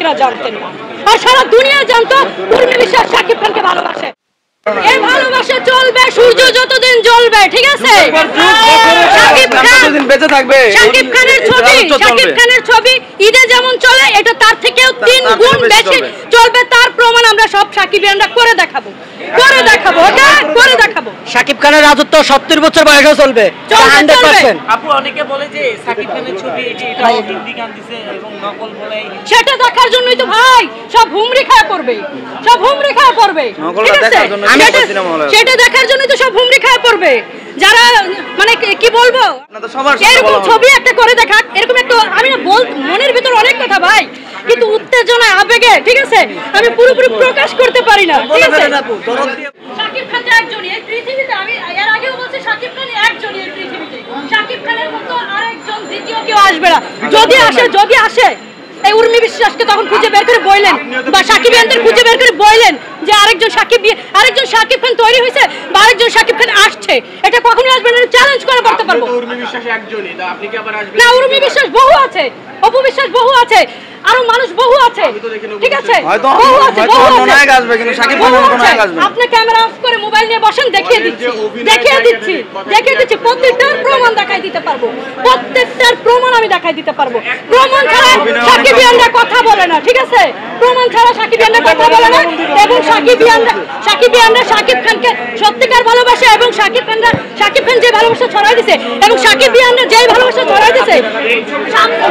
সাংবাদিকরা জানতেন না, আর সারা দুনিয়া জানতো উর্মি বিশ্বাস শাকিব খানকে ভালোবাসে। এই ভালোবাসা চলবে সূর্য যতদিন জ্বলবে, ঠিক আছে? শাকিব খানের ছবি ঈদে যেমন চলে, এটা তার থেকেও 3 গুণ বেশি চলবে। তার প্রমাণ আমরা সব সাকিবিয়ানরা করে দেখাবো। শাকিব খানের রাজত্ব 70 বছর বয়সে চলবে 100%। আপু অনেকে বলে যে শাকিব খানের ছবি এটা হিন্দি গান দিছে এবং নকল বলে, সেটা দেখার জন্যই তো ভাই সব হুমড়ি খায় পড়বে, সেটা দেখার জন্যই তো সব হুমড়ি খায় পড়বে। যারা মানে কি বলবো, এরকম ছবি একটা করে দেখা, এরকম একটা আমি না মনের ভিতর অনেক কথা ভাই, কিন্তু উত্তেজনা আবেগে, ঠিক আছে, আমি পুরোপুরি প্রকাশ করতে পারি না, ঠিক আছে? শাকিব খান একজনই এই পৃথিবীতে, আমি এর আগেও বলছি শাকিব খান একজনই এই পৃথিবীতে। শাকিব খানের মতো আরেকজন দ্বিতীয় কেউ আসবে না। যদি আসে এই উর্মি বিশ্বাসকে তখন খুঁজে বের করে বললেন, বা সাকিবিয়ানদের খুঁজে বের করে বললেন যে আরেকজন সাকিব খান তৈরি হয়েছে বা আরেকজন সাকিব খান আসছে, এটা কখনো আসবে না, চ্যালেঞ্জ করে বলতে পারবো। উর্মি বিশ্বাস একজনই, তা আপনি কি আবার আসবেন? না, উর্মি বিশ্বাস বহু আছে, অপু বিশ্বাস বহু আছে, আরো মানুষ বহু আছে, ঠিক আছে? আপনি ক্যামেরা অফ করে মোবাইল নিয়ে বসেন, দেখিয়ে দিচ্ছি প্রত্যেকটার প্রমাণ দেখাই দিতে পারবো, আমি দেখাই দিতে পারবো। প্রমাণ ছাড়া সাকিবিয়ানরা কথা বলে না, ঠিক আছে? প্রমাণ ছাড়া সাকিবিয়ানরা কথা বলে না, এবং সাকিবিয়ানরা শাকিব খানকে সত্যিকার ভালোবাসে, এবং শাকিব খান যে ভালোবাসা ছড়াই দিছে, এবং সাকিবিয়ানরা যেই ভালোবাসা ছড়াই দিছে,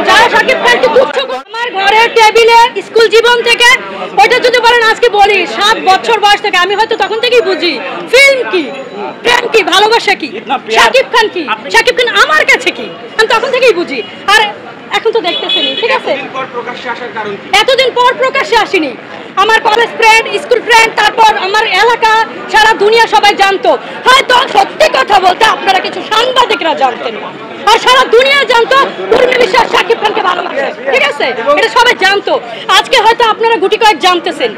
যারা শাকিব খানকে তুচ্ছ, আমার ঘরের টেবিলে স্কুল জীবন থেকে, ওইটা যদি বলেন আজকে বলি 7 বছর বয়স থেকে, আমি হয়তো তখন থেকেই বুঝি ফিল্ম কি, প্রেম কি, ভালোবাসা কি, শাকিব খান কি, শাকিব খান আমার কাছে কি, আমি তখন থেকেই বুঝি। আর এখন তো দেখতেছেন, ঠিক আছে? এতদিন পর প্রকাশ্যে আসিনি, আমার কলেজ ফ্রেন্ড, স্কুল ফ্রেন্ড, তারপর আমার এলাকা, সারা দুনিয়া সবাই জানতো। হয়তো সত্যি কথা বলতে আপনারা কিছু সাংবাদিকরা জানতেন না, আর সারা দুনিয়া জানতো উর্মি বিশ্বাস শাকিব খানকে ভালোবাসে, ঠিক আছে? এটা সবাই জানতো। আজকে হয়তো আপনারা গুটি কয়েক জানতেছেন।